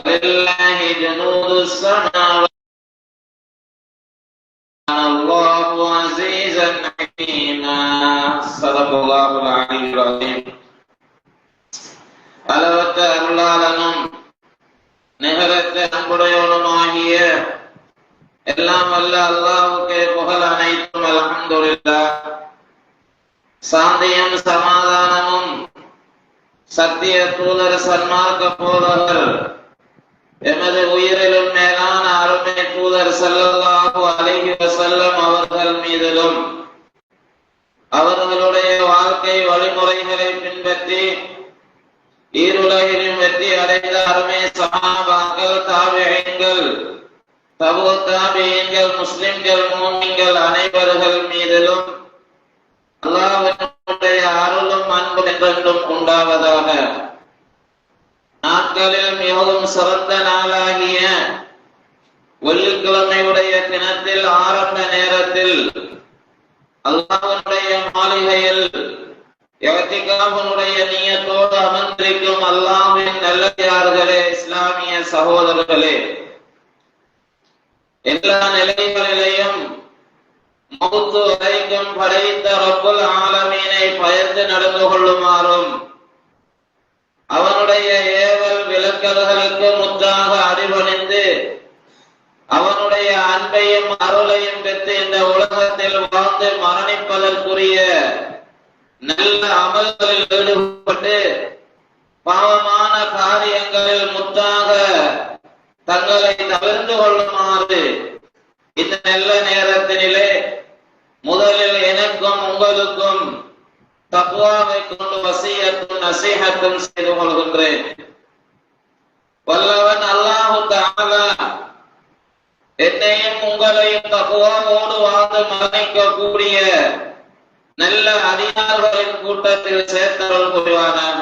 ولله جنود السماوات الله عزيزا حكيما صدق الله العلي العظيم. அளவற்ற அருளாளனும் நிகரற்ற அன்புடையவனுமாகிய எல்லாம் வல்ல அல்லாஹ்வுக்கே புகழ் அனைத்தும். அல்ஹம்துலில்லாஹ். சாந்தியும் சமாதானமும் சத்திய தூதர் சன்மார்க்க போதகர் எமது உயிரிலும் மேலான அருமை தூதர் ஸல்லல்லாஹு அலைஹி வஸல்லம் அவர்கள் மீதிலும் அவர்களுடைய வாழ்க்கை வழிமுறைகளை பின்பற்றி ஈருலகிலும் வெற்றி அடைந்த அருமை சஹாபாக்கள், தாபிஈன்கள், தபூ தாபிஈன்கள், முஸ்லிம்கள், மூமின்கள் அனைவர்கள் மீதிலும் அல்லாஹ்வுடைய அருளும் அன்பும் என்றென்றும் உண்டாவதாக. நாட்களில் மிகவும் சிறந்த நாளாகிய வெள்ளிக்கிழமையுடைய தினத்தில் ஆரம்ப நேரத்தில் அல்லாஹ்வுடைய மாளிகையில் இஅ்திகாஃபுடைய நியத்தோடு அமர்ந்திருக்கும் அல்லாஹ்வின் நல்லடியார்களே, இஸ்லாமிய சகோதரர்களே, எல்லா நிலைகளிலேயும் மௌத்து வரைக்கும் படைத்த ரப்புல் ஆலமீனை பயந்து நடந்து கொள்ளுமாறும் அவனுடைய ஏவல் விலக்கல்களுக்கு முற்றாக அடிபணிந்து அவனுடைய அன்பையும் அருளையும் பெற்று இந்த உலகத்தில் வாழ்ந்து மரணிப்பதற்குரிய நல்ல அமல்களில் ஈடுபட்டு பாவமான காரியங்களில் முற்றாக தங்களை தவிர்த்து கொள்ளுமாறு இந்த நல்ல நேரத்தினிலே முதலில் எனக்கும் உங்களுக்கும் தக்வாவை கொண்டு வசியத்தும் நசீஹத்தும் செய்து கொள்கின்றேன். வல்லவன் அல்லாஹு தஆலா என்னையும் உங்களையும் தக்வாவோடு வாழ்ந்து மரணிக்கக்கூடிய நல்ல அடியார்களின் கூட்டத்தில் சேர்த்தருள் புரிவானாக.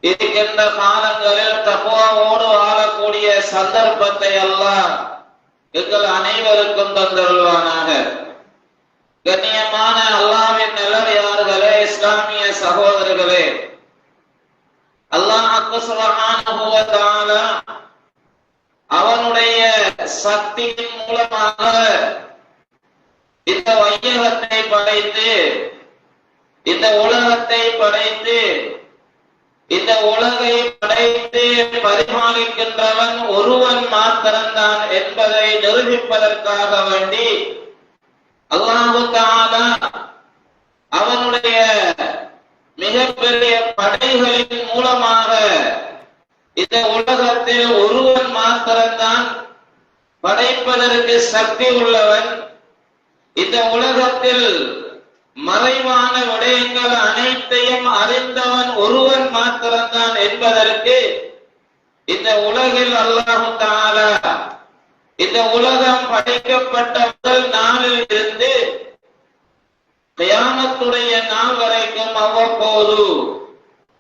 இருக்கின்ற காலங்களில் தக்வாவோடு வாழக்கூடிய சந்தர்ப்பத்தை அல்லாஹ் எங்கள் அனைவருக்கும் தந்தருள்வானாக. கண்ணியமான அல்லாஹ்வின் நல்லடியார்களே, இஸ்லாமிய சகோதரர்களே, அல்லாஹ் சுப்ஹானஹு வ தஆலா அவனுடைய சக்தியின் மூலமாக இந்த வையகத்தை படைத்து இந்த உலகத்தை படைத்து இந்த உலகை படைத்து பரிமாறிக்கின்றவன் ஒருவன் மாத்திரம்தான் என்பதை நிரூபிப்பதற்காக வேண்டி அல்லாஹ் தஆலா அவனுடைய மிகப்பெரிய படைகளின் மூலமாக இந்த உலகத்தில் ஒருவன் மாத்திரம்தான் படைப்பதற்கு சக்தி உள்ளவன், இந்த உலகத்தில் மறைவான விடயங்கள் அனைத்தையும் அறிந்தவன் ஒருவன் மாத்திரம்தான் என்பதற்கு இந்த உலகில் அல்லாஹ் தஆலா இந்த உலகம் படைக்கப்பட்ட முதல் நாளில் இருந்து கியாமத்துடைய நாள் வரைக்கும் அவ்வப்போது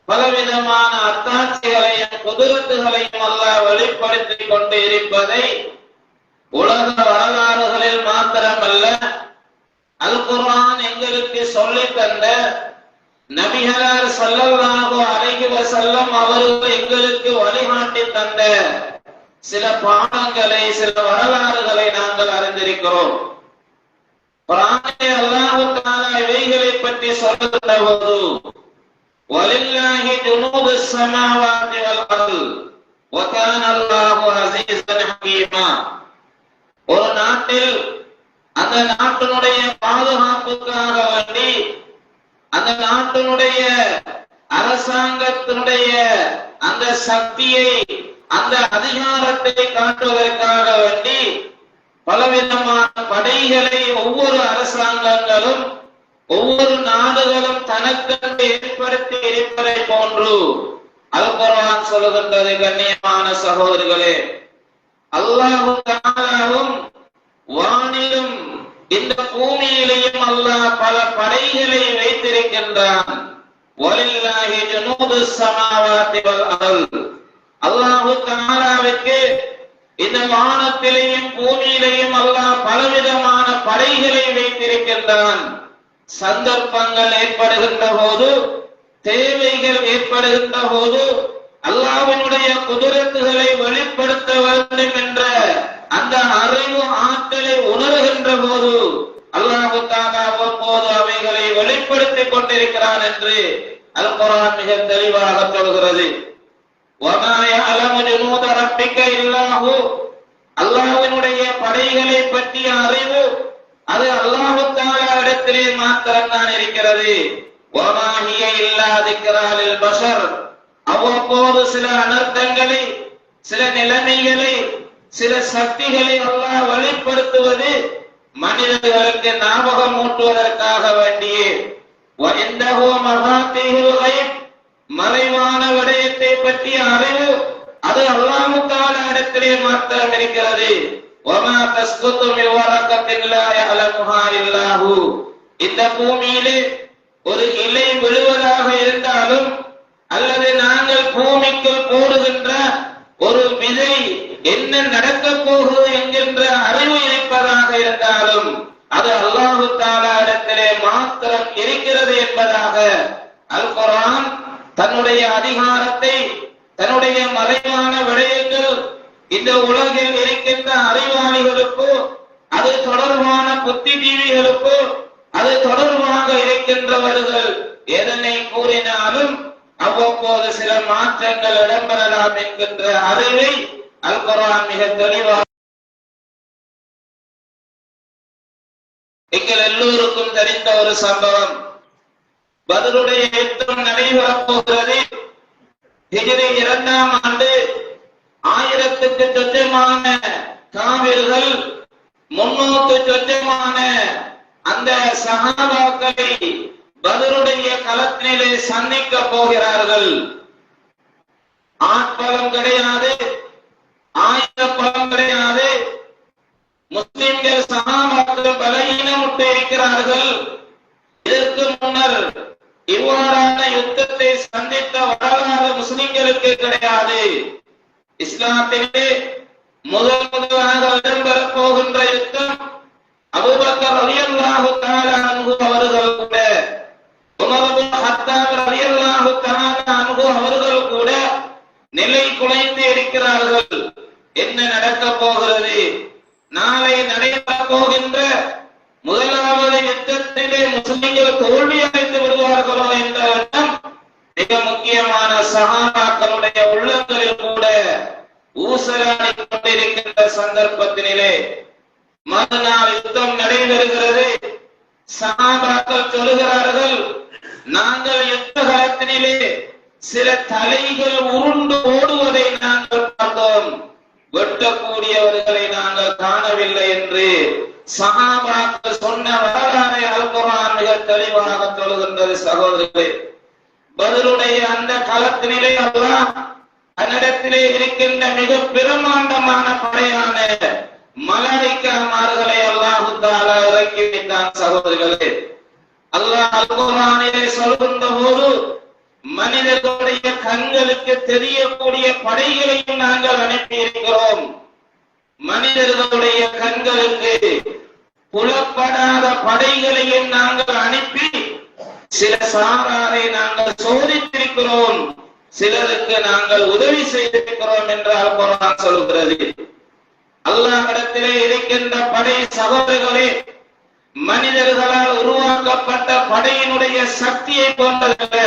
பலவிதமான அத்தாட்சிகளையும் குதிரத்துகளையும் அல்லாஹ் வெளிப்படுத்திக் கொண்டு இருப்பதை உலக வரலாறுகளில் மாத்திரமல்ல, அல் குர்ஆன் எங்களுக்கு சொல்லித் தந்த நபிகளார் ஸல்லல்லாஹு அலைஹி வஸல்லம் அவர்கள் எங்களுக்கு வழிகாட்டி தந்த சில பாடங்களை, சில வரலாறுகளை நாங்கள் அறிந்திருக்கிறோம். குர்ஆனிலே அல்லாஹ் தஆலா இவைகளை பற்றி சொல்லுகின்ற போது வலில்லாஹி ஜுனூதுஸ் ஸமாவாதி வல் அர்த் வ கான அல்லாஹு அஸீஸன் ஹகீமா. ஒரு நாட்டில் அந்த நாட்டினுடைய பாதுகாப்புக்காக வேண்டி அந்த நாட்டினுடைய அரசாங்கத்தினுடைய அந்த சக்தியை, அந்த அதிகாரத்தை காட்டுவதற்காக வேண்டி பலவிதமான படைகளை ஒவ்வொரு அரசாங்கங்களும் ஒவ்வொரு நாடுகளும் தனக்கென்று ஏற்படுத்தி இருப்பதை போன்று அல் குர்ஆன் சொல்லுகின்றது. கண்ணியமான சகோதரர்களே, அல்லாஹ் தஆலாவும் வானிலும் இந்த பூமியிலேயும் அல்லாஹ் பல படைகளை வைத்திருக்கின்றான். வலில்லாஹி ஜுனூதுஸ் ஸமாவாதி வல் அர்த். அல்லாஹ் தஆலாவுக்கு இந்த வானத்திலேயும் பூமியிலேயும் அல்லாஹ் பலவிதமான படைகளை வைத்திருக்கின்றான். சந்தர்ப்பங்கள் ஏற்படுகின்ற போது, தேவைகள் ஏற்படுகின்ற போது அல்லாஹ்வினுடைய குதிரத்துகளை வெளிப்படுத்த வேண்டும் என்ற அந்த அறிவு ஆற்றலை உணர்கின்ற போது அல்லாஹ் தஆலா அவ்வப்போது அவைகளை வெளிப்படுத்திக் கொண்டிருக்கிறான் என்று அல் குர்ஆன் மிக தெளிவாக சொல்கிறது. வமா யஅலமு ஜுனூத ரப்பிக இல்லல்லாஹு, அல்லாஹ்வினுடைய படைகளை பற்றிய அறிவு அது அல்லாஹ் தஆலா இடத்திலே மாத்திரம்தான் இருக்கிறது. வமா ஹிய இல்லா திக்ரா லில் பஷர், அவ்வப்போது சில அனர்த்தங்களை, சில நிலைமைகளை, சில சக்திகளை அல்லாஹ் வெளிப்படுத்துவது மனிதர்களுக்கு ஞாபகம் ஊட்டுவதற்காக வேண்டியே. வஇந்தஹு மஃபாத்திஹுல் கைப், மறைவான விடயத்தை பற்றிய அறிவு அது அல்லாஹ் தஆலா இடத்திலே மாத்திரம் இருக்கிறது. வமா தஸ்குது மின் வரகத்தின் லா யஅலமுஹா இல்லாஹு, இந்த பூமியிலே ஒரு இலை விழுவதாக இருந்தாலும் அல்லது நாங்கள் பூமிக்குள் போடுகின்ற ஒரு விதை என்ன நடக்கப் போகிறது என்கின்ற அறிவு இருப்பதாக இருந்தாலும் அது அல்லாஹ் தஆலா இடத்திலே மாத்திரம் இருக்கிறது என்பதாக அல் குர்ஆன் தன்னுடைய அதிகாரத்தை, தன்னுடைய மறைவான விடயங்கள் இந்த உலகில் இருக்கின்ற அறிவாளிகளுக்கு, அது தொடர்பான புத்திஜீவிகளுக்கு, அது தொடர்பாக இருக்கின்றவர்கள் எதனை கூறினாலும் அவ்வப்போது சில மாற்றங்கள் இடம்பெறலாம் என்கின்ற அறிவை அல் குர்ஆன் மிக தெளிவாக எங்கள் எல்லோருக்கும் தெரிந்த ஒரு சம்பவம். பத்ருடைய யுத்தம் நடைபெறப் போகிறது. ஹிஜ்ரி 2ஆம் ஆண்டு 1000க்கு சொச்சமான காவிர்கள் 300க்கு சொச்சமான அந்த சஹாபாக்களை பத்ருடைய களத்திலே சந்திக்க போகிறார்கள். ஆட்பலம் கிடையாது, ஆயுதப்பலம் கிடையாது. முஸ்லிம்கள் சஹாபாக்கள் பலகீனமுற்று இருக்கிறார்கள். இதற்கு முன்னர் இவ்வாறான யுத்தத்தை சந்தித்த வரலாறு முஸ்லிம்களுக்கு கிடையாது. இஸ்லாத்திலே முதலாக இடம்பெறப் போகின்ற யுத்தம் அபூபக்கர் ரலியல்லாஹு தஆலா அன்ஹு அவர்கள் கூட, உமர் இப்னு கத்தாப் ரலியல்லாஹு தஆலா அன்ஹு அவர்கள் கூட நிலை குலைந்து இருக்கிறார்கள். என்ன நடக்கப் போகிறது? நாளை நடைபெறப் போகின்ற முதலாவது யுத்தத்திலே முஸ்லிம்கள் தோல்வி அடைந்து விடுவார்களோ என்ற எண்ணம் மிக முக்கியமான சஹாபாக்களுடைய உள்ளங்களில் கூட ஊசலாடிக் கொண்டிருக்கின்ற சந்தர்ப்பத்தினிலே மறுநாள் யுத்தம் நடைபெறுகிறது. சஹாபாக்கள் சொல்லுகிறார்கள், நாங்கள் யுத்த காலத்தினிலே சில தலைகள் உருண்டு ஓடுவதை நாங்கள் பார்த்தோம், வெட்டக்கூடியவர்களை நாங்கள் காணவில்லை என்று சஹாபாக்கள் சொன்ன வரலாறை அல் குர்ஆன் மிக தெளிவாக சொல்லுகின்றது. சகோதரர்களே, பத்ருடைய அந்த களத்தினிலே அல்லாஹ் அதனிடத்திலே இருக்கின்ற மிக பிரமாண்டமான படையான மலாயிக்காமார்களை அல்லாஹ் தஆலா இறக்கி வைத்தான். சகோதரர்களே, அல்லாஹ் அல் குர்ஆனிலே சொல்கின்ற போது மனிதர்களுடைய கண்களுக்கு தெரியக்கூடிய படைகளையும் நாங்கள் அனுப்பி இருக்கிறோம். மனிதர்களுடைய கண்களுக்கு புலப்படாத படைகளையும் நாங்கள் அனுப்பி சில சாராரை நாங்கள் சோதித்திருக்கிறோம், சிலருக்கு நாங்கள் உதவி செய்திருக்கிறோம் என்று அல் குர்ஆன் சொல்கிறது. அல்லாஹ்விடத்திலே இருக்கின்ற படை சகோதரர்களே, மனிதர்களால் உருவாக்கப்பட்ட படையினுடைய சக்தியை போன்றதல்ல.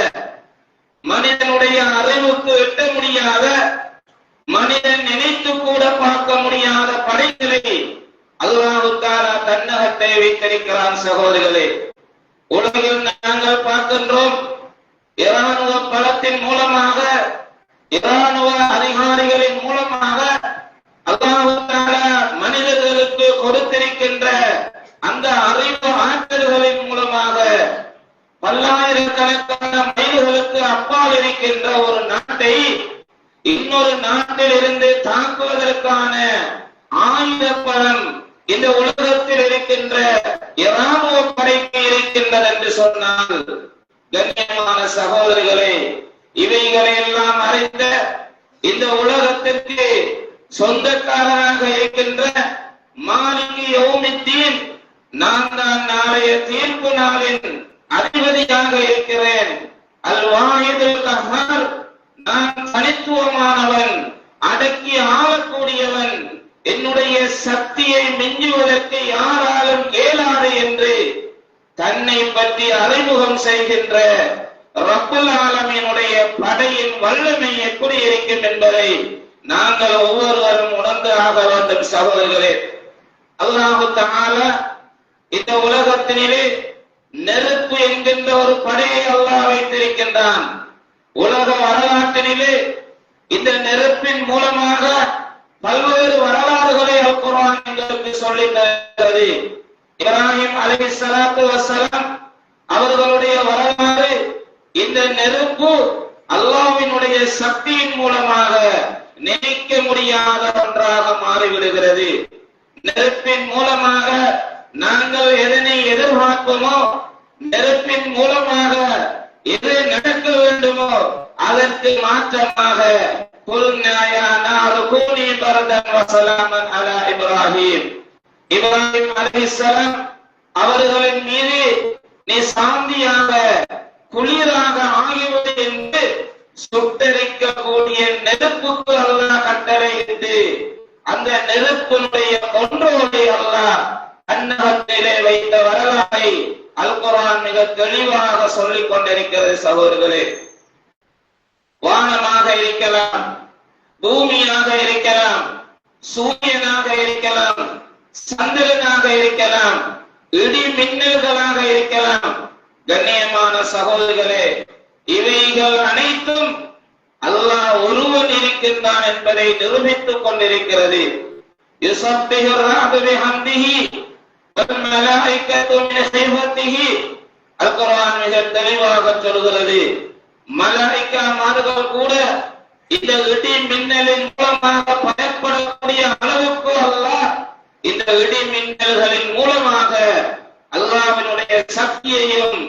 மனிதனுடைய அறிவுக்கு எட்ட முடியாத, மனிதன் நினைத்து கூட பார்க்க முடியாத படைகளை அல்லாஹ் தஆலா தன்னகத்தை வைத்திருக்கிறான். சகோதரர்களே, உலகில் நாங்கள் பார்க்கின்றோம், இராணுவ பலத்தின் மூலமாக, இராணுவ அதிகாரிகளின் மூலமாக அல்லாஹ் தஆலா மனிதர்களுக்கு கொடுத்திருக்கின்ற அந்த அறிவு ஆற்றல்களின் மூலமாக பல்லாயிரக்கணக்கான மைல்களுக்கு அப்பால் இருக்கின்ற ஒரு நாட்டை இன்னொரு நாட்டில் இருந்து தாக்குவதற்கான ஆயுத பலம் இந்த உலகத்தில் இருக்கின்ற இராணுவ படைக்கு இருக்கின்றது என்று சொன்னால், கண்ணியமான சகோதரர்களே, இவைகளை எல்லாம் அறிந்த இந்த உலகத்திற்கு சொந்தக்காரராக இருக்கின்ற மாலிக் யௌமித்தீன், நான் தான் நாளைய தீர்ப்பு நாளின் அதிபதியாக இருக்கிறேன், அல் வாஹிதுல் கஹ்ஹார், நான் தனித்துவமானவன், அடக்கி ஆளக்கூடியவன், என்னுடைய சக்தியை மிஞ்சுவதற்கு யாராலும் இயலாது என்று தன்னை பற்றி அறிமுகம் செய்கின்ற ரப்புல் ஆலமீனுடைய படையின் வல்லமை எப்படி இருக்கும் என்பதை நாங்கள் ஒவ்வொருவரும் உணர்ந்து ஆக வேண்டும் சகோதரர்களே. அல்லாஹ் தஆலா இந்த உலகத்தினிலே நெருப்பு என்கின்ற ஒரு படையை அல்லாஹ் வைத்திருக்கின்றான். உலக வரலாற்றினிலே இந்த நெருப்பின் மூலமாக பல்வேறு வரலாறுகளை அல் குர்ஆன் எங்களுக்கு சொல்லித் தருகிறது. இப்ராஹிம் அலைஹிஸ்ஸலாத்து வஸ்ஸலாம் அவர்களுடைய வரலாறு இந்த நெருப்பு அல்லாஹ்வினுடைய சக்தியின் மூலமாக நினைக்க முடியாத ஒன்றாக மாறிவிடுகிறது. நெருப்பின் மூலமாக நாங்கள் எதனை எதிர்பார்ப்போமோ, நெருப்பின் மூலமாக எது நடக்க வேண்டுமோ அதற்கு மாற்றமாக இப்ராஹிம் அலைஹிஸ்ஸலாம் அவர்களின் மீது நீ சாந்தியாக குளிராக ஆகிவிடு என்று சுட்டரிக்கக்கூடிய நெருப்புக்கு அல்லாஹ் கட்டளையிட்டு அந்த நெருப்பினுடைய கொன்றோரை அல்லாஹ் அன்னகத்திலே வைத்த வரலாறை அல் குர்ஆன் மிக தெளிவாக சொல்லிக் கொண்டிருக்கிறது சகோதரர்களே. வானமாக இருக்கலாம், பூமியாக இருக்கலாம், சூரியனாக இருக்கலாம், சந்திரனாக இருக்கலாம், இடி மின்னல்களாக இருக்கலாம். கண்ணியமான சகோதரர்களே, இவைகள் அனைத்தும் அல்லாஹ் ஒருவன் இருக்கின்றான் என்பதை நிரூபித்துக் கொண்டிருக்கிறது. யுஸப்பிஹு ரஅது பிஹம்திஹி வல் மலாயிகத்து மின் ஸிஃபத்திஹி. அல் குர்ஆன் மிக தெளிவாக சொல்கிறது, மலாயிகாமார்கள் கூட இந்த இடி மின்னலின் மூலமாக பயப்படக்கூடிய அளவுக்கு அல்லாஹ் இந்த இடி மின்னல்களின் மூலமாக அல்லாஹ்வினுடைய சக்தியையும்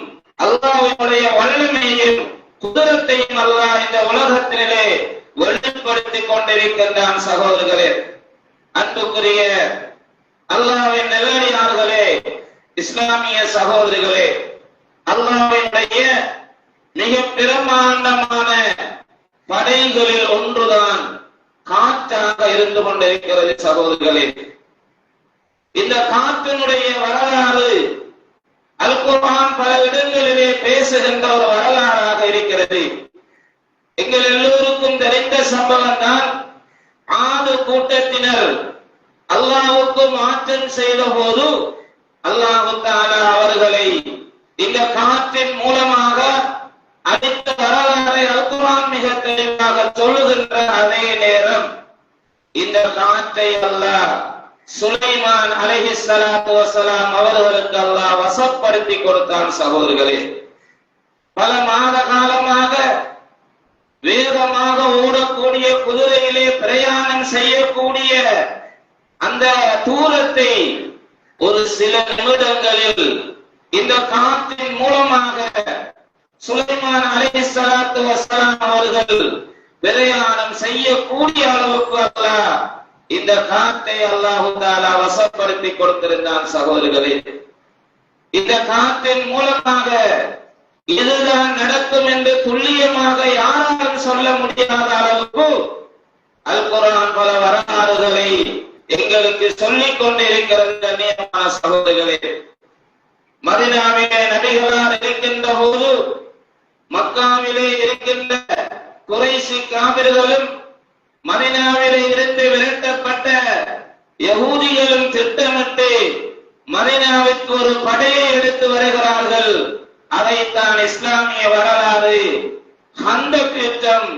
அல்லாஹ்வினுடைய வல்லமையையும் குதிரத்தையும் அல்லாஹ் இந்த உலகத்திலே வெளிப்படுத்திக் கொண்டிருக்கின்றான் சகோதரர்களே. அன்புக்குரிய அல்லாஹ்வின் நல்லடியார்களே, இஸ்லாமிய சகோதரர்களே, அல்லாஹ்வினுடைய மிக பிரமாண்டமான படைகளில் ஒன்றுதான் காற்றாக இருந்து கொண்டிருக்கிறது சகோதரர்களே. இந்த காற்றினுடைய வரலாறு அல் குர்ஆன் பல இடங்களிலே பேசுகின்ற ஒரு வரலாறாக இருக்கிறது. எங்கள் எல்லோருக்கும் தெரிந்த சம்பவம் தான், ஆது கூட்டத்தினர் அல்லாஹ்வுக்கு மாற்றம் செய்த போது அல்லாஹ் தஆலா அவர்களை இந்த காற்றின் மூலமாக அடித்த வரலாறை அல் குர்ஆன் மிக தெளிவாக சொல்லுகின்ற அதே நேரம் இந்த காற்றை அல்லாஹ் சுலைமான் அலைஹிஸ்ஸலாத்து வஸ்ஸலாம் அவர்களுக்கு அல்லாஹ் வசப்படுத்தி கொடுத்தான் சகோதரர்களே. பல மாத காலமாக வேகமாக ஓடக்கூடிய குதிரையிலே பிரயாணம் செய்யக்கூடிய அந்த தூரத்தை ஒரு சில நிமிடங்களில் இந்த காற்றின் மூலமாக சுலைமான் அலைஹிஸ்ஸலாத்து வஸ்ஸலாம் அவர்கள் பிரயாணம் செய்யக்கூடிய அளவுக்கு அல்லாஹ் இந்த காற்றை அல்லாஹ் தஆலா வசப்படுத்தி கொடுத்திருந்தான் சகோதரர்களே. இந்த காற்றின் மூலமாக இதுதான் நடக்கும் என்று துல்லியமாக யாராலும் சொல்ல முடியாத அளவுக்கு அல் குர்ஆன் பல வரலாறுகளை எங்களுக்கு சொல்லிக் கொண்டிருக்கிறது. கண்ணியமான சகோதரர்களே, மதீனாவிலே நபிகளார் இருக்கின்ற போது மக்காவிலே இருக்கின்ற குறைஷி காபிர்களும் மதீனாவிலே இருந்து விரட்டப்பட்ட யகூதிகளும் திட்டமிட்டு மதீனாவிற்கு ஒரு படையை எடுத்து வருகிறார்கள். அதைத்தான் இஸ்லாமிய வரலாறு ஹந்தக் யுத்தம்,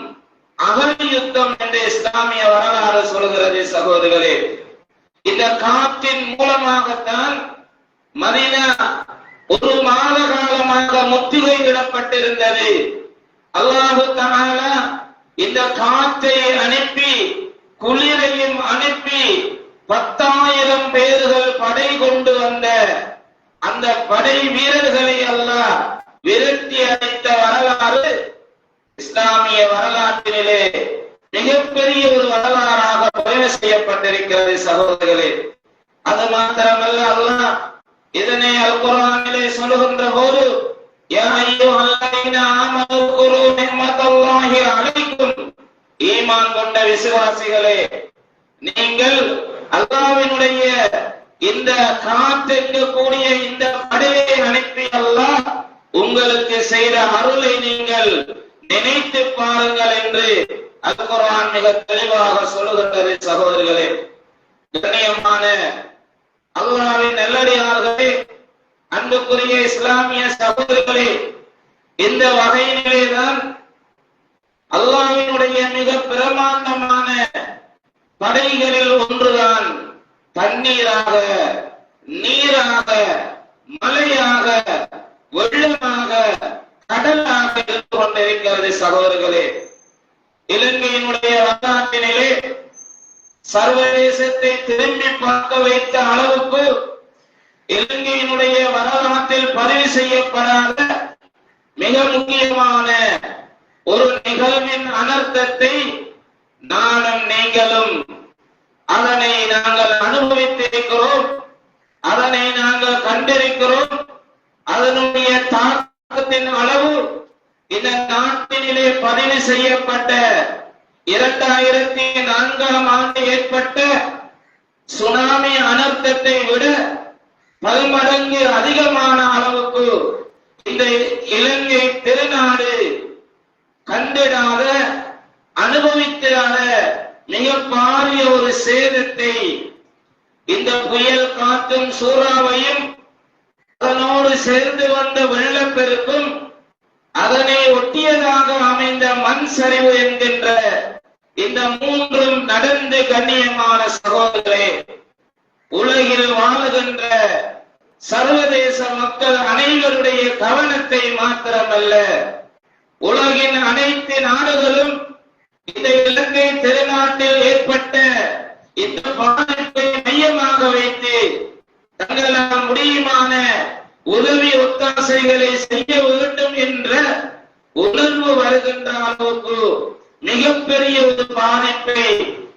அகழ் யுத்தம் என்று இஸ்லாமிய வரலாறு சொல்கிறது சகோதரர்களே. இந்த காற்றின் மூலமாகத்தான் மதீனா ஒரு மாத காலமாக முற்றுகையிடப்பட்டிருந்தது. அல்லாஹ் தஆலா இந்த காற்றை அனுப்பி குளிரையும் அனுப்பி 10,000 பேர்கள் படை கொண்டு வந்த அந்த படை வீரர்களை அல்லாஹ் விரட்டி அடித்த வரலாறு இஸ்லாமிய வரலாற்றிலே மிகப்பெரிய ஒரு வரலாறாக பதிவு செய்யப்பட்டிருக்கிறது சகோதரர்களே. அது மாத்திரமல்ல, அல்லாஹ் இதனை அல் குர்ஆனிலே சொல்லுகின்ற போது யா அய்யுஹல்லதீன ஆமனு குரு நிஅமத்தல்லாஹி அலைக்கும் ஈமான் கொண்ட விசுவாசிகளே, நீங்கள் அல்லாஹ்வினுடைய இந்த காத்திருக்கக்கூடிய இந்த படையை அனுப்பி அல்லாஹ் உங்களுக்கு செய்த அருளை நீங்கள் நினைத்து பாருங்கள் என்று அல் குர்ஆன் மிக தெளிவாக சொல்லுகின்றது. சகோதரர்களே, கண்ணியமான அல்லாஹ்வின் நல்லடியார்களே, அன்புக்குரிய இஸ்லாமிய சகோதரர்களே, இந்த வகையிலேதான் அல்லாஹ்வினுடைய மிக பிரமாண்டமான படைகளில் ஒன்றுதான் தண்ணீராக, நீராக, மலையாக, வெள்ளமாக, கடலாக இருந்து கொண்டிருக்கிறது. சகோதரர்களே, இலங்கையினுடைய வரலாற்றினிலே சர்வதேசத்தை திரும்பி பார்க்க வைத்த அளவுக்கு இலங்கையினுடைய வரலாற்றில் பதிவு செய்யப்படாத மிக முக்கியமான ஒரு நிகழ்வின் அனர்த்தத்தை நானும் நீங்களும் அதனை நாங்கள் அனுபவித்திருக்கிறோம், அதனை நாங்கள் கண்டிருக்கிறோம். அதனுடைய தாக்கத்தின் அளவு இந்த நாட்டினிலே பதிவு செய்யப்பட்ட 2004 ஏற்பட்ட சுனாமி அனர்த்தத்தை விட பல்மடங்கு அதிகமான அளவுக்கு இந்த இலங்கை திருநாடு கண்டிடாத, அனுபவித்திராத மிக பாரிய ஒரு சேதத்தை இந்த புயல் காற்றும் சூறாவையும் அதனோடு சேர்ந்து வந்த வெள்ளப்பெருக்கும் அதனை ஒட்டியதாக அமைந்த மண் சரிவு என்கின்ற இந்த மூன்றும் நடந்து, கண்ணியமான சகோதரர்களே, உலகில் வாழுகின்ற சர்வதேச மக்கள் அனைவருடைய கவனத்தை மாத்திரமல்ல, உலகின் அனைத்து நாடுகளும் இந்த இலங்கை திருநாட்டில் ஏற்பட்ட இந்த பாதிப்பை மையமாக வைத்து தங்களால் முடியுமான உதவி ஒத்தாசைகளை செய்ய வேண்டும் என்ற உணர்வு வருகின்ற அளவுக்கு மிகப்பெரிய ஒரு பாதிப்பை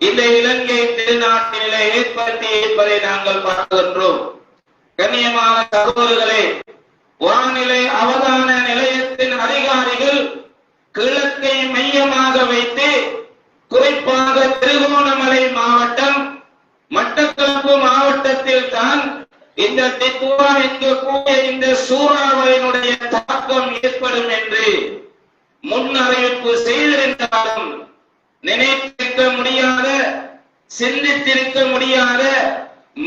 இந்த இலங்கை திருநாட்டிலே ஏற்படுத்தி இருப்பதை நாங்கள் பார்க்கின்றோம். கண்ணியமான சகோதரர்களே, வானிலை அவதான நிலையத்தின் அதிகாரிகள் கிழக்கை மையமாக வைத்து குறிப்பாக திருகோணமலை மாவட்டம், மட்டக்களப்பு மாவட்டத்தில் தான் இந்த டித்வா என்கக்கூடிய இந்த சூறாவளியினுடைய தாக்கம் ஏற்படும் என்று முன் அறிவிப்பு செய்திருந்தாலும் நினைத்திருக்க முடியாத, சிந்தித்திருக்க முடியாத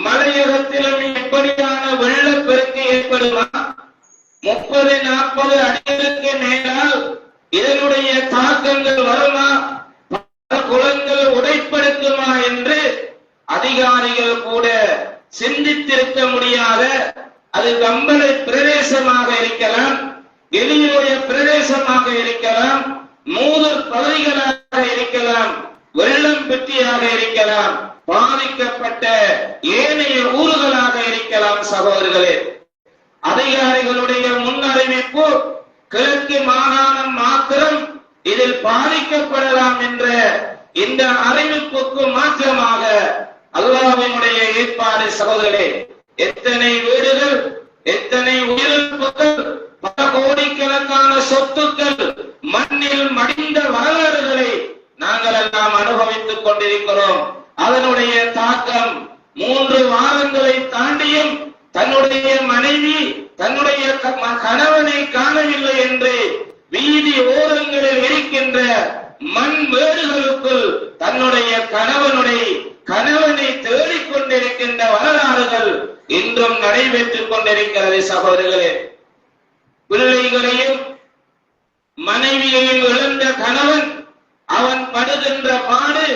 மலையகத்திலும் இப்படியான வெள்ளப்பெருக்கு ஏற்படுமா? 30-40 அடிகளுக்கு மேலால் இதனுடைய தாக்கங்கள் வருமா? பல குளங்கள் உடைப்படுத்துமா என்று அதிகாரிகள் கூட சிந்தித்திருக்க முடியாத, அது கம்பளை பிரதேசமாக இருக்கலாம், எளியுடைய பிரதேசமாக இருக்கலாம், மூதூர் பகுதிகளாக இருக்கலாம், வெள்ளம் பெட்டியாக இருக்கலாம், பாதிக்கப்பட்ட ஏனைய ஊர்களாக இருக்கலாம். சகோதரர்களே, அதிகாரிகளுடைய முன் அறிவிப்பு கிழக்கு மாகாணம் மாத்திரம் இதில் பாதிக்கப்படலாம் என்ற இந்த அறிவிப்புக்கு மாற்றமாக அல்லாஹ்வினுடைய ஏற்பாடு. சகோதரர்களே, எத்தனை வீடுகள், எத்தனை உயிரிழப்புகள், பல கோடிக்கணக்கான சொத்துக்கள் மண்ணில் மடிந்த வரலாறுகளை நாங்கள் எல்லாம் அனுபவித்துக் கொண்டிருக்கிறோம். அதனுடைய தாக்கம் 3 வாரங்களை தாண்டியும் தன்னுடைய மனைவி, தன்னுடைய கணவனை காணவில்லை என்று வீதி ஓரங்களில் இருக்கின்ற மண் மேடுகளுக்குள் தன்னுடைய கணவனை தேடிக்கொண்டிருக்கின்ற வரலாறுகள் இன்றும் நடைபெற்றுக் கொண்டிருக்கிறது. சகோதரர்களே, பிள்ளைகளையும் மனைவியையும் இழந்த கணவன் அவன் படுகின்ற பாடு,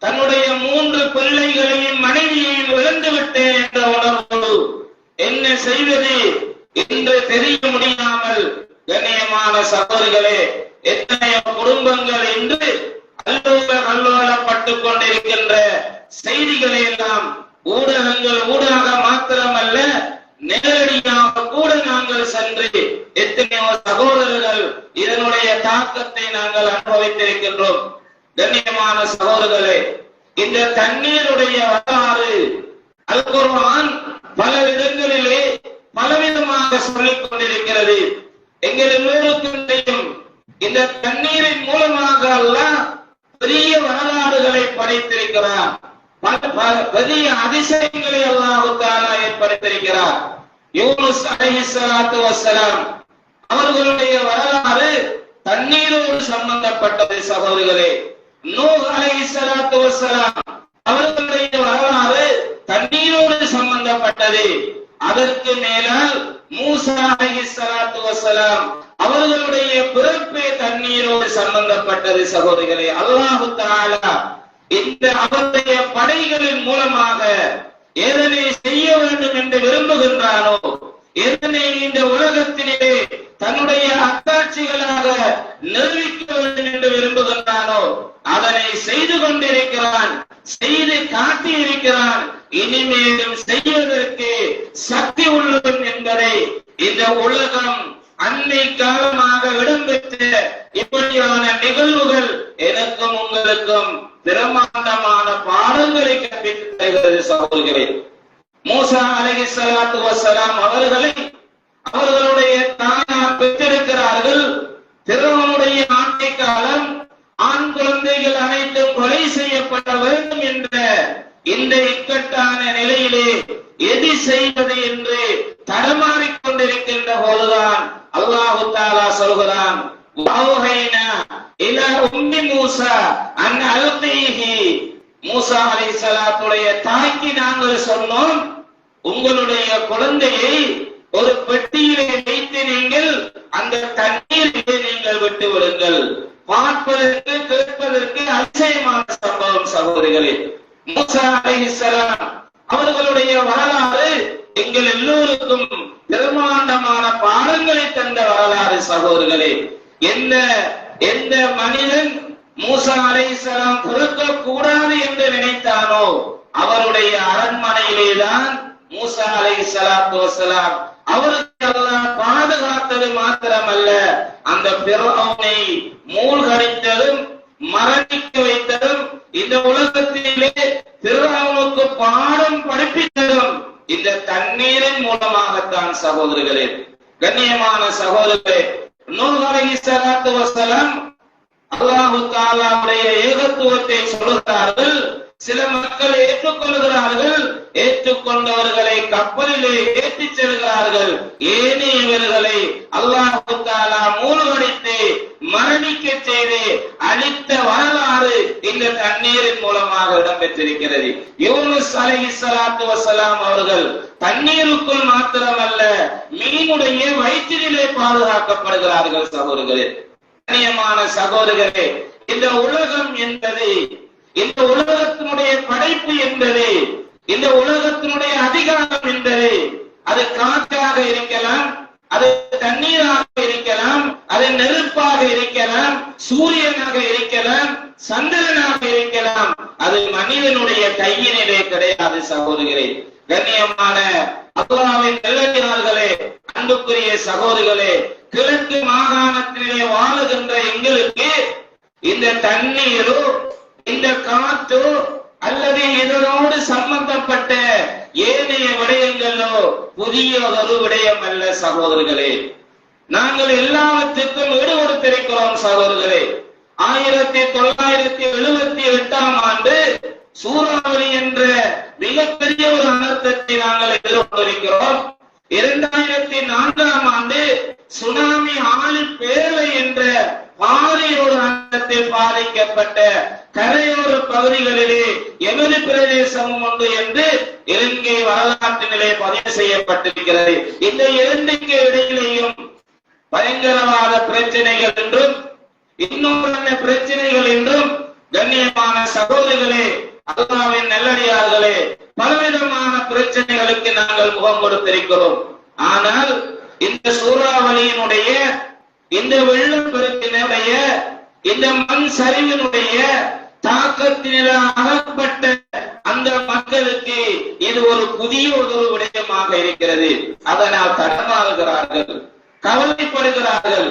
தன்னுடைய 3 பிள்ளைகளையும் மனைவியையும் இழந்து விட்டேன் என்ற உணர்வோடு என்ன செய்வது என்று தெரிய முடியாமல், கண்ணியமான சகோதரர்களே, எத்தனையோ குடும்பங்கள் இன்று அல்லோலப்பட்டுக் கொண்டிருக்கின்ற செய்திகளை எல்லாம் ஊடகங்கள் ஊடாக மாத்திரமல்ல, நேரடியாக கூட நாங்கள் சென்று எத்தனையோ சகோதரர்கள் இதனுடைய தாக்கத்தை நாங்கள் அனுபவித்திருக்கின்றோம். கண்ணியமான சகோதரர்களே, இந்த தண்ணீருடைய வரலாறு அல் குர்ஆன் பல இடங்களிலே பலவிதமாக சொல்லிக் கொண்டிருக்கிறது. எங்கள் எல்லோருக்கும் தெரியும், இந்த தண்ணீரின் மூலமாக அல்லாஹ் பெரிய அதிசயங்களை அல்லாஹ் தஆலா ஏற்படுத்தியிருக்கிறார். யூனுஸ் அலைஹிஸ்ஸலாத்து வஸ்ஸலாம் அவர்களுடைய வரலாறு தண்ணீரோடு சம்பந்தப்பட்டது சகோதரர்களே. நூஹ் அலைஹிஸ்ஸலாத்து வஸ்ஸலாம் அவர்களுடைய வரலாறு தண்ணீரோடு சம்பந்தப்பட்டது. அதற்கு மேலால் மூசா அலைஹிஸ்ஸலாத்து வஸ்ஸலாம் அவர்களுடைய பிறப்பே தண்ணீரோடு சம்பந்தப்பட்டது சகோதரர்களே. அல்லாஹ் தஆலா இந்த அவருடைய படைகளின் மூலமாக எதனை செய்ய வேண்டும் என்று விரும்புகின்றானோ, எதனை இந்த உலகத்திலே தன்னுடைய அத்தாட்சிகளாக நிரூபிக்க வேண்டும் என்று விரும்புகின்றானோ அதனை செய்து கொண்டிருக்கிறான், செய்து காட்டியிருக்கிறான். இனிமேலும் செய்வதற்கு சக்தி உள்ளவன் என்பதை இந்த உலகம் அன்னை காலமாக இடம்பெற்ற இப்படியான நிகழ்வுகள் எனக்கும் உங்களுக்கும் பிரமாண்டமான பாடங்களை கற்பித்து தருகிறது சகோதரர்களே. மூசா அலைஹிஸ்ஸலாத்து வஸ்ஸலாம் அவர்களை அவர்களுடைய தாயார் பெற்றெடுக்கிறார்கள். பிறவனுடைய ஆட்சி காலம், ஆண் குழந்தைகள் அனைத்தும் கொலை செய்யப்பட வேண்டும் என்ற இந்த இக்கட்டான நிலையிலே எது செய்வது என்று தடமாறிக் கொண்டிருக்கின்ற போதுதான் அல்லாஹ் தஆலா சொல்கிறான், வஹைனா இலா உம்மி மூசா அன் அல்கீஹி. மூசா அலைஹிஸ்ஸலாத்துடைய தாய்க்கு நாங்கள் சொன்னோம், உங்களுடைய குழந்தையை ஒரு பெட்டியிலே வைத்து நீங்கள் அந்த தண்ணீரிலே நீங்கள் விட்டு விடுங்கள். பார்ப்பதற்கு கேட்பதற்கு அதிசயமான சம்பவம் சகோதரிகளே. மூசா அலைஹிஸ்ஸலாம் அவர்களுடைய வரலாறு எங்கள் எல்லோருக்கும் பிரமாண்டமான பாடங்களை தந்த வரலாறு சகோதரர்களே. எந்த மனிதன் மூசா அலைஹிஸ்ஸலாம் பிறக்க கூடாது என்று நினைத்தானோ அவருடைய அரண்மனையிலேதான் மூசா அலைஹிஸ்ஸலாத்து வஸ்ஸலாம் அவருக்கு அல்லாஹ் பாதுகாத்தது மாத்திரமல்ல, அந்த பிர்அவுனை மூழ்கடித்ததும் மரணிக்க வைத்ததும் இந்த உலகத்திலே பிர்அவுனுக்கு பாடம் படிப்பித்ததும் இந்த தண்ணீரின் மூலமாகத்தான் சகோதரர்களே. கண்ணியமான சகோதரர்களே, நூஹ் அலைஹிஸ்ஸலாத்து வஸ்ஸலாம் அல்லாஹ் தஆலாவுடைய ஏகத்துவத்தை சொல்கிறார்கள். சில மக்கள் ஏற்றுக்கொள்கிறார்கள், ஏற்றுக்கொண்டவர்களை கப்பலிலே ஏற்றிச் செல்கிறார்கள். ஏனையவர்களை அல்லாஹ் தஆலா மூழ்கடித்து மரணிக்க செய்து அழித்த வரலாறு இந்த தண்ணீரின் மூலமாக இடம்பெற்றிருக்கிறது. யூனுஸ் அலைஹிஸ்ஸலாத்து வஸ்ஸலாம் அவர்கள் தண்ணீருக்குள் மாத்திரமல்ல மீனுடைய வயிற்றிலே பாதுகாக்கப்படுகிறார்கள் சகோதரர்களே. கண்ணியமான சகோதரர்களே, இந்த உலகம் என்பது, இந்த உலகத்தினுடைய படைப்பு என்பது, இந்த உலகத்தினுடைய அதிகாரம் என்பது அது காற்றாக இருக்கலாம், அது தண்ணீராக இருக்கலாம், அது நெருப்பாக இருக்கலாம், சூரியனாக இருக்கலாம், சந்திரனாக இருக்கலாம். அது மனிதனுடைய கையினிலே கிடையாது சகோதரர்களே. கண்ணியமான அல்லாஹ்வின் நல்லடியார்களே, அன்புக்குரிய சகோதரர்களே, கிழக்கு மாகாணத்திலே வாழுகின்ற எங்களுக்கு இந்த தண்ணீரோ இந்த காற்றோ அல்லது இதனோடு சம்பந்தப்பட்ட ஏனைய விடயங்களோ புதிய ஒரு விடயம் அல்ல சகோதரர்களே. நாங்கள் எல்லாவற்றுக்கும் ஈடு கொடுத்திருக்கிறோம் சகோதரர்களே. 1978ஆம் ஆண்டு சூறாவளி என்ற மிகப்பெரிய ஒரு அனர்த்தத்தை நாங்கள் எதிர்கொண்டிருக்கிறோம். 2004ஆம் ஆண்டு சுனாமி ஆழிப்பேரலை என்ற பாரிய ஒரு அனர்த்தத்தில் பாதிக்கப்பட்ட கரையோர பகுதிகளிலே எமது பிரதேசமும் உண்டு என்று இலங்கை வரலாற்றினிலே பதிவு செய்யப்பட்டிருக்கிறது. இந்த இரண்டுக்கு இடையிலேயும் பயங்கரவாத பிரச்சனைகள் என்றும் இன்னொரு பிரச்சனைகள் என்றும் கண்ணியமான சகோதரர்களே, அல்லாஹ்வின் நல்லடியார்களே, பலவிதமான பிரச்சனைகளுக்கு நாங்கள் முகம் கொடுத்திருக்கிறோம். ஆனால் இந்த சூறாவளியினுடைய, இந்த வெள்ளப்பெருக்கினுடைய, இந்த மண் சரிவினுடைய தாக்கத்தினால் அகப்பட்ட அந்த மக்களுக்கு இது ஒரு புதிய ஒரு விடயமாக இருக்கிறது. அதனால் தடமாறுகிறார்கள், கவலைப்படுகிறார்கள்.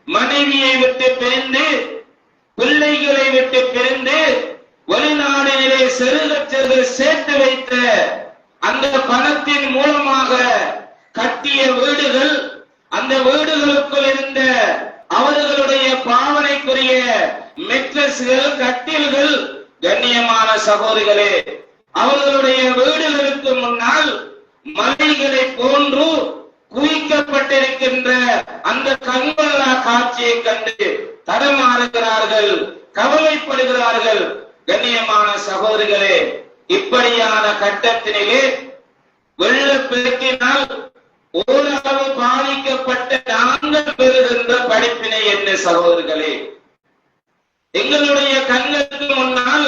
மனைவியை விட்டு பிரிந்து, பிள்ளைகளை விட்டு பிரிந்து, வெளிநாடுகளிலே செருக சேர்த்து வைத்த அந்த பணத்தின் மூலமாக கட்டிய வீடுகள், அந்த வீடுகளுக்குள் இருந்த அவர்களுடைய பாவனைக்குரிய மெட்ரஸ்கள், கட்டில்கள், கண்ணியமான சகோதரிகளே, அவர்களுடைய வீடுகளுக்கு முன்னால் மலைகளை போன்று குவிக்கப்பட்டிருக்கின்ற அந்த கண்கொள்ளா காட்சியை கண்டு தடமாறுகிறார்கள், கவலைப்படுகிறார்கள். கண்ணியமான சகோதரிகளே, இப்படியான கட்டத்தினிலே வெள்ளப்பெருக்கினால் ஓரளவு பாதிக்கப்பட்ட நாங்கள் பெறுகின்ற படிப்பினை என்ன சகோதரர்களே? எங்களுடைய கண்களுக்கு முன்னால்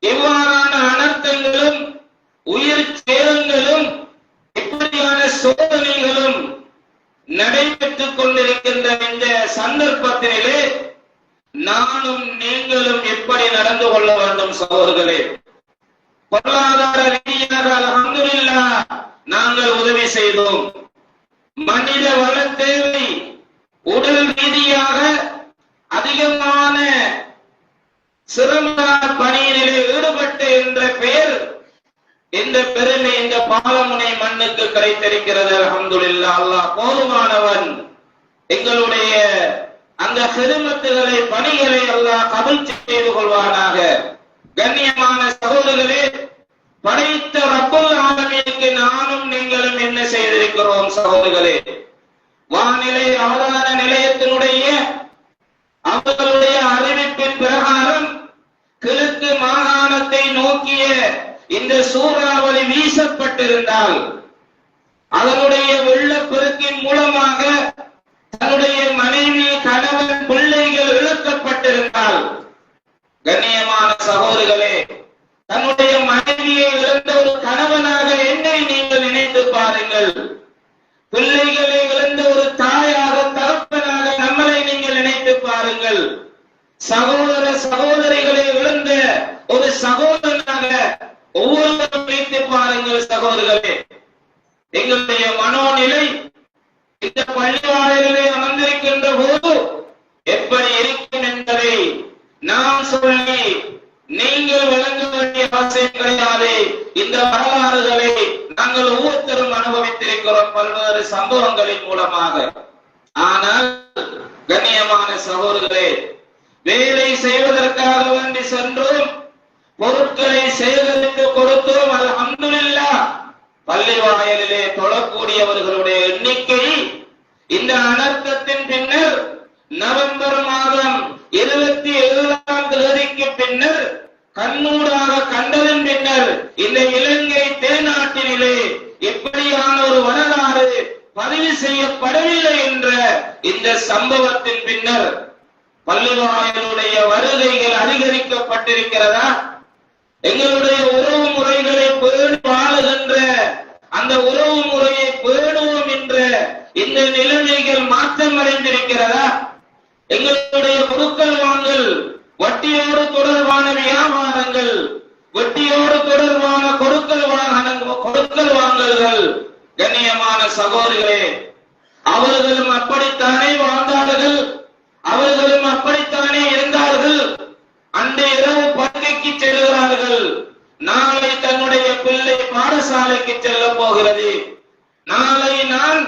இவ்வாறான அனர்த்தங்களும் உயிர் சேதங்களும் இப்படியான சோதனைகளும் நடைபெற்றுக் கொண்டிருக்கின்ற இந்த சந்தர்ப்பத்திலே நானும் நீங்களும் எப்படி நடந்து கொள்ள வேண்டும் சகோதரர்களே? பொருளாதார ரீதியாக அல்ஹம்துலில்லாஹ் நாங்கள் உதவி செய்தோம். மனித வள தேவை, உடல் ரீதியாக அதிகமான சிரமமான பணியிலே ஈடுபட்டு என்ற பெயர், இந்த பெருமை இந்த பாலமுனை மண்ணுக்கு கிடைத்திருக்கிறது. அல்ஹம்துலில்லாஹ், அல்லாஹ் போதுமானவன். எங்களுடைய அந்த ஹிதமத்துகளை, பணிகளை அல்லாஹ் கபூல் செய்து கொள்வானாக. கண்ணியமான சகோதரர்களே, படைத்த ரப்புல் ஆலமீனுக்கு நானும் நீங்களும் என்ன செய்திருக்கிறோம் சகோதரர்களே? வானிலை அவதான நிலையத்தினுடைய அவர்களுடைய அறிவிப்பின் பிரகாரம் கிழக்கு மாகாணத்தை நோக்கிய இந்த சூறாவளி வீசப்பட்டிருந்தால், அதனுடைய வெள்ளப்பெருக்கின் மூலமாக தன்னுடைய மனைவி, கணவன், பிள்ளைகள் இழக்கப்பட்டிருந்தால், கண்ணியமான சகோதரர்களே, தன்னுடைய மனைவியை இழந்த ஒரு கணவனாக என்னை நீங்கள் நினைத்து பாருங்கள். பிள்ளைகளை இழந்த ஒரு தாயாக, தகப்பனாக நம்மளை நீங்கள் நினைத்து பாருங்கள். சகோதர சகோதரிகளை இழந்த ஒரு சகோதரனாக ஒவ்வொருவரும் நினைத்து பாருங்கள் சகோதரர்களே. எங்களுடைய மனோநிலை இந்த பள்ளிவாயிலே அமர்ந்திருக்கின்ற போது எப்படி இருக்கும் என்பதை நான் சொல்லி நீங்கள் வழங்க வேண்டிய அவசியம் கிடையாது. இந்த வரலாறுகளை நாங்கள் ஒவ்வொருத்தரும் அனுபவித்திருக்கிறோம் பல்வேறு சம்பவங்களின் மூலமாக. ஆனால் கண்ணியமான சகோதரர்களே, வேலை செய்வதற்காக வேண்டி சென்றோம், பொருட்களை சேகரித்து கொடுத்தோம். அல்ஹம்துலில்லாஹ், பள்ளி வாயிலே தொழக்கூடியவர்களுடைய எண்ணிக்கை இந்த அனர்த்தத்தின் பின்னர் நவம்பர் மாதம் 27ஆம் தேதிக்கு பின்னர் கண்ணூடாக கண்டதன் பின்னர் இந்த இலங்கை தேநாட்டினிலே இப்படியான ஒரு வரலாறு பதிவு செய்யப்படவில்லை என்ற இந்த சம்பவத்தின் பின்னர் பள்ளிவாயலுடைய வருகைகள் அதிகரிக்கப்பட்டிருக்கிறதா? எங்களுடைய உறவு முறைகளை பேணி வாழுகின்ற அந்த உறவு முறையை பேணுவோம் என்ற இந்த நிலைமைகள் மாற்றம் அடைந்திருக்கிறதா? எங்களுடைய கொடுக்கல் வாங்கல், வட்டியோடு தொடர்பான வியாபாரங்கள், வட்டியோடு தொடர்பான கொடுக்கல் வாங்கல்கள், கண்ணியமான சகோதரர்களே, அவர்களும் அப்படித்தானே வாழ்ந்தார்கள், அவர்களும் அப்படித்தானே இருந்தார்கள். அன்று இரவு படுக்கைக்கு செல்கிறார்கள், நாளை தன்னுடைய பிள்ளை பாடசாலைக்கு செல்ல போகிறது, நாளை நான்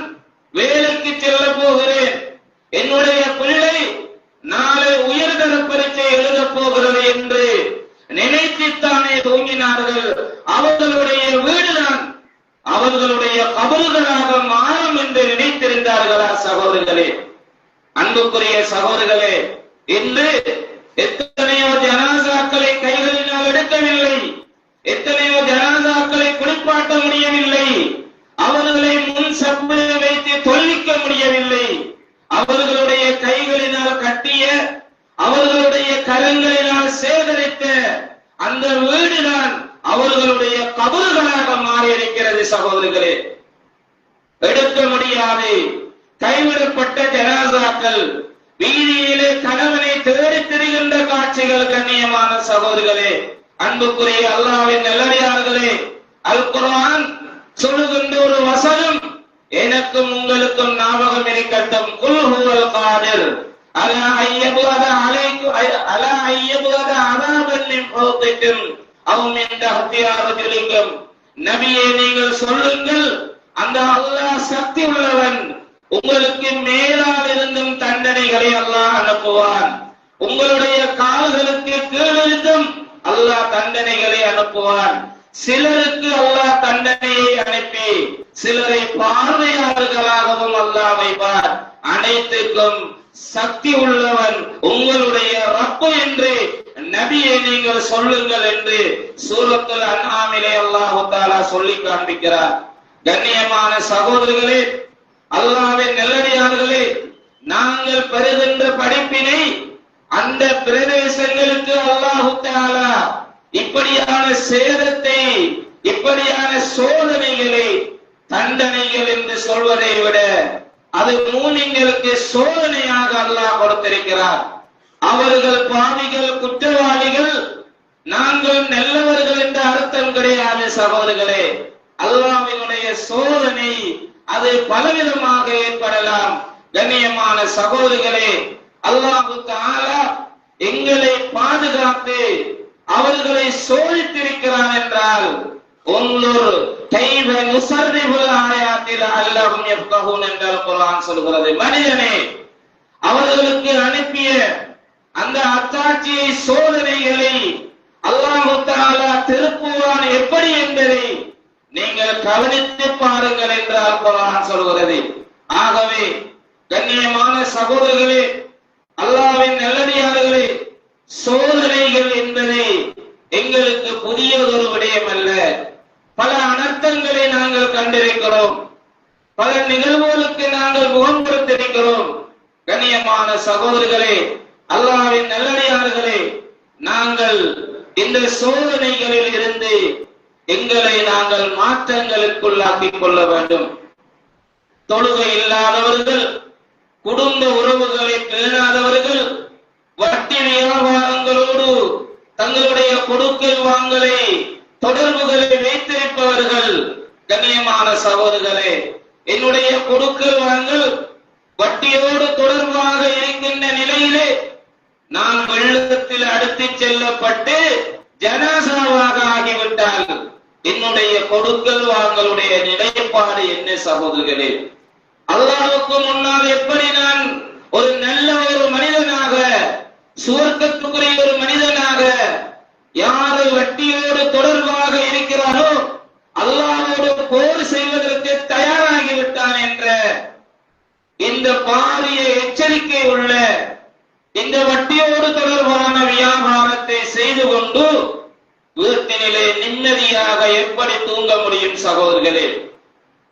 வேலைக்கு செல்ல போகிறேன், என்னுடைய பிள்ளை நாளை உயர்தர பரீட்சை எழுதப் போகிறது என்று நினைத்துத்தானே தூங்கினார்கள். அவர்களுடைய வீடுதான் அவர்களுடைய கபறுகளாக மாறும் என்று நினைத்திருந்தார்களா சகோதரர்களே? அன்புக்குரிய சகோதரர்களே, இன்று எத்தனையோ ஜனாசாக்களை கைகளினால் எடுக்கவில்லை, எத்தனையோ ஜனாசாக்களை குளிப்பாட்ட முடியவில்லை, அவர்களை முன் சப்பையை வைத்து தொல்லிக்க முடியவில்லை. அவர்களுடைய கைகளினால் கட்டிய, அவர்களுடைய கரங்களினால் சேகரித்த அந்த வீடுதான் அவர்களுடைய கபறுகளாக மாறியிருக்கிறது சகோதரர்களே. எடுக்க முடியாது, கைவிடப்பட்ட ஜனாசாக்கள், வீதியிலே கணவனை தேடித் திரிகின்ற காட்சிகள். கண்ணியமான சகோதரர்களே, அன்புக்குரிய அல்லாஹ்வின் நல்லடியார்களே, அல் குர்ஆன் சொல்லுகின்ற ஒரு வசனம் எனக்கும் உங்களுக்கும் ஞாபகம் இருக்கட்டும். குல் ஹுவல் காதிர் அலா அய்யபுத அலைக்கும் அலா அய்யபுத அஸாபன் மின் ஃபௌகிக்கும் அவ் மின் தஹ்தி அர்ஜுலிக்கும். நபியே, நீங்கள் சொல்லுங்கள், அந்த அல்லாஹ் சக்தி உள்ளவன், உங்களுக்கு மேலால் இருந்தும் தண்டனைகளை அல்லாஹ் அனுப்புவான், உங்களுடைய கால்களுக்கு கீழிருந்தும் அல்லாஹ் தண்டனைகளை அனுப்புவான். அனுப்புவான். சிலருக்கு அல்லாஹ் தண்டனையை அனுப்பி சிலரை பார்வையாளர்களாகவும் அல்லாஹ் வைப்பார். அனைத்துக்கும் சக்தி உள்ளவன் உங்களுடைய ரப்பு என்று நபியை நீங்கள் சொல்லுங்கள் என்று சூரத்துல் அன்ஆமிலே அல்லாஹ் தஆலா சொல்லி காண்பிக்கிறார். கண்ணியமான சகோதரர்களே, அல்லாஹ்வின் நல்லடியார்களே, நாங்கள் பெறுகின்ற படிப்பினை அந்த பிரதேசங்களுக்கு அல்லாஹ் தஆலா இப்படியான சேதத்தை, இப்படியான சோதனைகளை தண்டனைகள் என்று சொல்வதை விட அது மூமின்களுக்கு சோதனையாக அல்லாஹ் கொடுத்திருக்கிறார். அவர்கள் பாவிகள், குற்றவாளிகள், நாங்கள் நல்லவர்கள் என்ற அர்த்தம் கிடையாது சகோதரர்களே. அல்லாஹ்வினுடைய சோதனை அது பலவிதமாக ஏற்படலாம். கண்ணியமான சகோதரர்களே, அல்லாஹ் தஆலா எங்களை பாதுகாத்து அவர்களை சோதித்திருக்கிறான் என்றால் ஒன்னுர் கைவ நுஸர்ரிபுல் ஆயாத்தில் அல்லஹும் யஃகஹூன் என்ற குர்ஆன் சொல்கிறது. மனிதனே, அவர்களுக்கு அனுப்பிய அந்த அத்தாட்சியை, சோதனைகளை அல்லாஹ் தஆலா திருப்புவான் எப்படி என்பதை நீங்கள் கவனித்து பாருங்கள் என்றால் குர்ஆன் சொல்கிறது. ஆகவே கண்ணியமான சகோதரர்களே, அல்லாஹ்வின் நல்லடியார்களே, சோதனைகள் என்பது எங்களுக்கு புதியதொரு விடயம் அல்ல. பல அனர்த்தங்களை நாங்கள் கண்டிருக்கிறோம், பல நிகழ்வுகளுக்கு நாங்கள் முகம் கொடுத்திருக்கிறோம். கண்ணியமான சகோதரர்களே, அல்லாஹ்வின் நல்லடியார்களே, நாங்கள் இந்த சோதனைகளில் இருந்து எங்களை நாங்கள் மாற்றங்களுக்குள்ளாக்கிக் கொள்ள வேண்டும். தொழுகை இல்லாதவர்கள், குடும்ப உறவுகளை பேணாதவர்கள், வட்டி வியாபாரங்களோடு தங்களுடைய கொடுக்கல் வாங்கலை, தொடர்புகளை வைத்திருப்பவர்கள், கண்ணியமான சகோதரர்களே, என்னுடைய கொடுக்கல் வாங்கல் வட்டியோடு தொடர்பாக இருக்கின்ற நிலையிலே நான் வெள்ளத்தில் அடித்து செல்லப்பட்டு ஜனாசாவாக ஆகிவிட்டால் என்னுடைய கொடுக்கல் வாங்கலுடைய நிலைப்பாடு என்ன சகோதரர்களே? அல்லாஹ்வுக்கு முன்னால் எப்படி நான் ஒரு நல்ல ஒரு மனிதனாக, சுவர்க்கத்துக்குரிய ஒரு மனிதனாக, யாரு வட்டியோடு தொடர்பாக இருக்கிறாரோ அல்லாஹ்வோடு போர் செய்வதற்கு தயாராகிவிட்டான் என்ற இந்த பாரிய எச்சரிக்கை உள்ள இந்த வட்டியோடு தொடர்பான வியாபாரத்தை செய்து கொண்டு வீட்டினிலே நிம்மதியாக எப்படி தூங்க முடியும் சகோதரர்களே?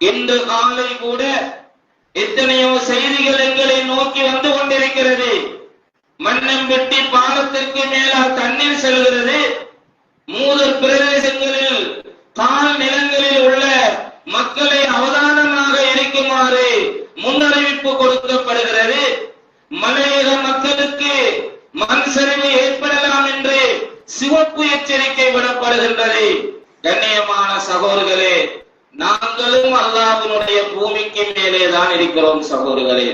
இன்று காலை கூட எத்தனையோ செய்திகள் எங்களை நோக்கி வந்து கொண்டிருக்கிறது. மன்னம்பட்டி பாலத்திற்கு மேலால் தண்ணீர் செல்கிறது. மூதூர் பிரதேசங்களில் தாழ் நிலங்களில் உள்ள மக்களை அவதானமாக இருக்குமாறு முன்னறிவிப்பு கொடுக்கப்படுகிறது. மலையக மக்களுக்கு மண் சரிவு ஏற்படலாம் என்று சிவப்பு எச்சரிக்கை விடப்படுகின்றது. கண்ணியமான சகோதரர்களே, நாங்களும் அல்லாஹ்வினுடைய பூமிக்கு மேலே தான் இருக்கிறோம் சகோதரர்களே.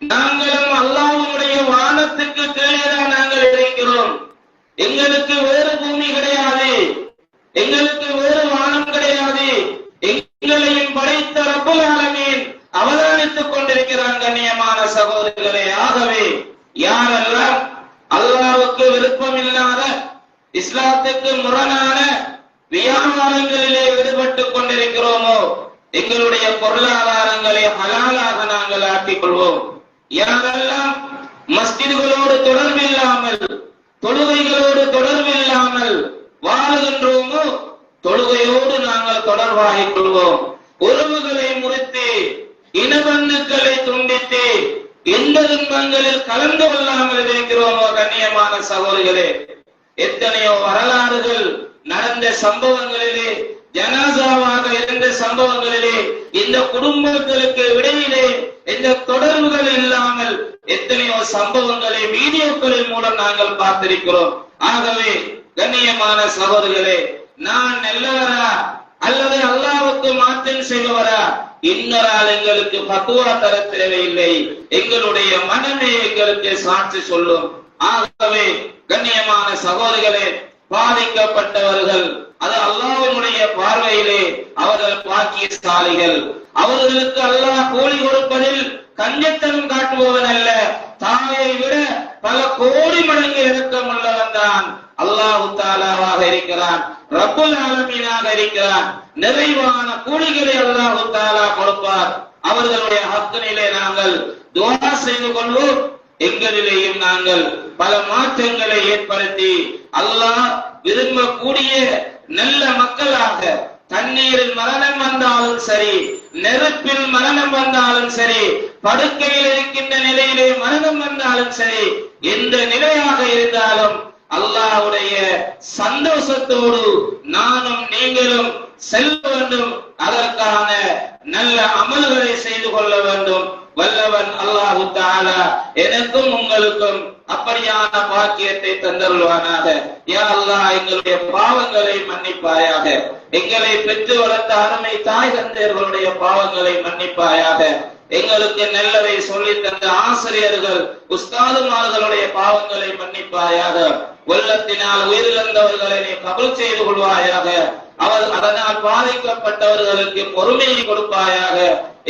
நாங்களும் அல்லாஹ்வினுடைய வானத்துக்கு கீழே தான் நாங்கள் இருக்கிறோம். எங்களுக்கு வேறு பூமி கிடையாது, எங்களுக்கு வேறு வானம் கிடையாது. எங்களையும் படைத்த ரப்பல் ஆலமீன் அவதானித்துக் கொண்டிருக்கிறான். கண்ணியமான சகோதரர்களே, ஆகவே யாரெல்லாம் அல்லாஹ்வுக்கு விருப்பமில்லாத, இஸ்லாத்துக்கு முரணான வியாபாரங்களிலே ஈடுபட்டுக் கொண்டிருக்கிறோமோ எங்களுடைய பொருளாதாரங்களை ஹலாலாக நாங்கள் ஆக்கிக் கொள்வோம். யாரெல்லாம் மஸ்ஜிதுகளோடு தொடர்பில்லாமல், தொழுகைகளோடு தொடர்பில்லாமல் வாழுகின்றோமோ தொழுகையோடு நாங்கள் தொடர்பாகிக் கொள்வோம். உறவுகளை முறித்து, இனபந்துக்களை துண்டித்து, எந்த துன்பங்களில் கலந்து கொள்ளாமல் இருக்கிறோமோ கண்ணியமான சகோதரர்களே, எத்தனையோ வரலாறுகள் நடந்த சம்பவங்களிலே, ஜனாசாவாக இருந்த சம்பவங்களிலே, இந்த குடும்பங்களுக்கு இடையிலே இந்த தொடர்புகள் இல்லாமல் எத்தனையோ சம்பவங்களை வீடியோக்களின் மூலம் நாங்கள் பார்த்திருக்கிறோம். ஆகவே கண்ணியமான சகோதரர்களே, நான் நல்லவரா அல்லது அல்லாஹ்வுக்கு மாற்றம் செய்பவரா, இன்னொரு எங்களுக்கு பத்துவா தர தேவையில்லை. எங்களுடைய மனமே எங்களுக்கு சாட்சி சொல்லும். ஆகவே கண்ணியமான சகோதரர்களே, பாதிக்கப்பட்டவர்கள் அது அல்லாஹ்வினுடைய பார்வையிலே அவர்கள் பாக்கியசாலிகள். அவர்களுக்கு அல்லாஹ் கூலி கொடுப்பதில் கஞ்சத்தனம் காட்டுபவன் அல்ல, தாயை விட பல கோடி மடங்கு இரக்கம் உள்ளவன் தான். அல்லாஹு தஆலாவாக இருக்கிறான், ரப்புல் ஆலமீனாக இருக்கிறான். நிறைவான கூலிகளை அல்லாஹு தஆலா கொடுப்பார். அவர்களுடைய ஹக்கினிலே நாங்கள் துஆ செய்து கொள்வோம். எங்களிலேயும் நாங்கள் பல மாற்றங்களை ஏற்படுத்தி அல்லாஹ் விரும்பக்கூடிய நல்ல மக்களாக, தண்ணீரில் மரணம் வந்தாலும் சரி, நெருப்பில் மரணம் வந்தாலும் சரி, படுக்கையில் இருக்கின்ற நிலையிலே மரணம் வந்தாலும் சரி, எந்த நிலையாக இருந்தாலும் அல்லாஹ்வுடைய சந்தோஷத்தோடு நானும் நீங்களும் செல்ல வேண்டும். அதற்கான நல்ல அமல்களை செய்து கொள்ள வேண்டும். வல்லவன் அல்லாஹு தஆலா எனக்கும் உங்களுக்கும் அப்படியான பாக்கியத்தை தந்தருள்வானாக. யா அல்லாஹ், எங்களுடைய பாவங்களை மன்னிப்பாயாக. எங்களை பெற்று வளர்த்த அருமை தாய் தந்தையர்களுடைய பாவங்களை மன்னிப்பாயாக. எங்களுக்கு நல்லதை சொல்லி தந்த ஆசிரியர்கள், உஸ்தாதுமார்களுடைய பாவங்களை மன்னிப்பாயாக. வெள்ளத்தினால் உயிரிழந்தவர்களை நீ கபூல் செய்து கொள்வாயாக. அதனால் பாதிக்கப்பட்டவர்களுக்கு பொறுமையை கொடுப்பாயாக.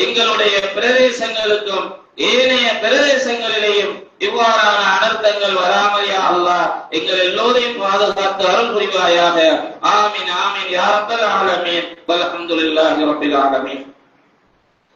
எங்களுடைய பிரதேசங்களுக்கும் ஏனைய பிரதேசங்களிலேயும் இவ்வாறான அனர்த்தங்கள் வராமல் யா அல்லாஹ் எங்கள் எல்லோரையும் பாதுகாத்து அருள் புரிவாயாக. ஆமீன் ஆமீன் யா ரப்பல் ஆலமீன். வல்ஹம்துலில்லாஹி ரப்பில் ஆலமீன்.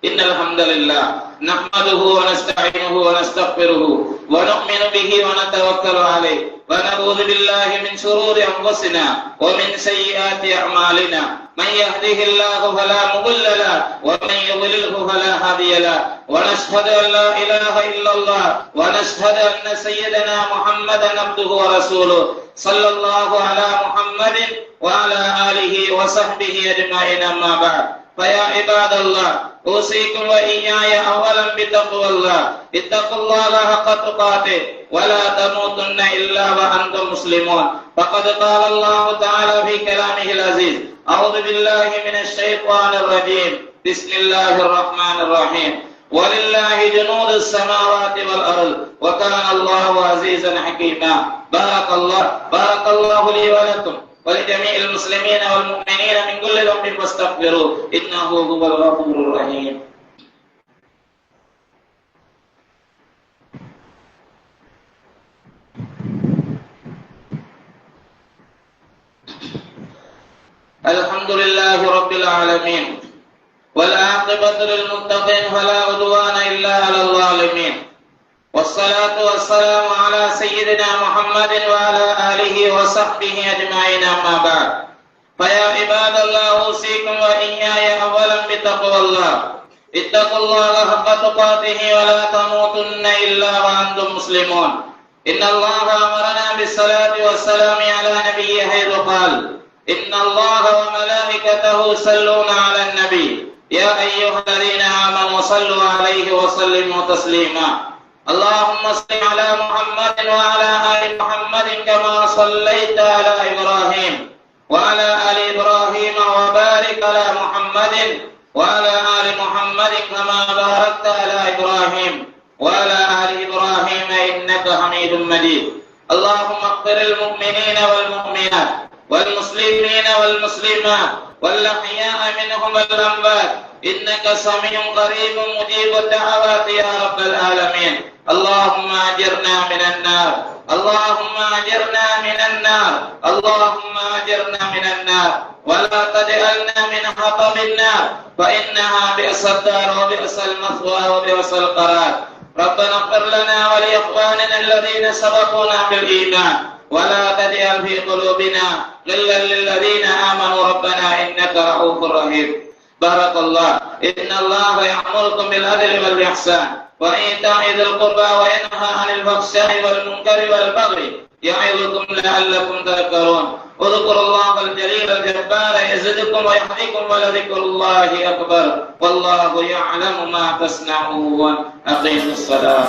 إن الحمد لله نحمده ونستعينه ونستغفره ونؤمن به ونتوكل عليه ونعوذ بالله من شرور أنفسنا ومن سيئات أعمالنا. من يهده الله فلا مضل له ومن يضلله فلا هادي له. ونشهد أن لا إله إلا الله ونشهد أن سيدنا محمدا عبده ورسوله صلى الله على محمد وعلى آله وصحبه أجمعين. أما بعد، فيا عباد الله، أوصيكم وإياي أولا بتقوى الله. اتقوا الله حق تقاته ولا تموتن إلا وأنتم مسلمون. فقد قال الله تعالى في كلامه العزيز: أعوذ بالله من الشيطان الرجيم. بسم الله الرحمن الرحيم. ولله جنود السماوات والأرض وكان الله عزيزا حكيما. بارك الله لي ولكم ولجميع المسلمين والمؤمنين من كل ذنب فاستغفروه إنه هو الغفور الرحيم. الحمد لله رب العالمين والعاقبة للمتقين فلا عدوان إلا على الظالمين. والصلاة والسلام على سيدنا محمد وعلى آله وصحبه أجمعين. أما بعد، فيا عباد الله، أوصيكم وإياي أولا بتقوى الله. اتقوا الله حق تقاته ولا تموتن إلا وأنتم مسلمون. إن الله أمرنا بالصلاة والسلام على نبيه حيث قال: إن الله وملائكته يصلون على النبي يا أيها الذين آمنوا صلوا عليه وسلموا تسليما. اللهم صل على محمد وعلى آل محمد كما صليت على إبراهيم وعلى آل إبراهيم وبارك على محمد وعلى آل محمد كما باركت على إبراهيم وعلى آل إبراهيم إنك حميد مجيد. اللهم اغفر المؤمنين والمؤمنات والمسلمين والمسلمات والأحياء منهم والأموات إنك سميع قريب مجيب الدعوات يا رب العالمين. اللهم أجرنا من النار، اللهم أجرنا من النار، اللهم أجرنا من النار، ولا تجعلنا من حطب النار فإنها بئس الدار وبئس المثوى وبئس القرار. ربنا اغفر لنا ولإخواننا الذين سبقونا بالإيمان ولا تجعل في قلوبنا غلا للذين آمنوا ربنا إنك رؤوف رحيم. بارك الله. إن الله يأمركم بالعدل والإحسان وإيتاء ذي القربى وينهى عن الفحشاء والمنكر والبغي يعظكم لعلكم تذكرون. اذكروا الله الجليل الجبار يزدكم ويحييكم ولذكر الله أكبر والله يعلم ما تصنعون. أقيموا الصلاة.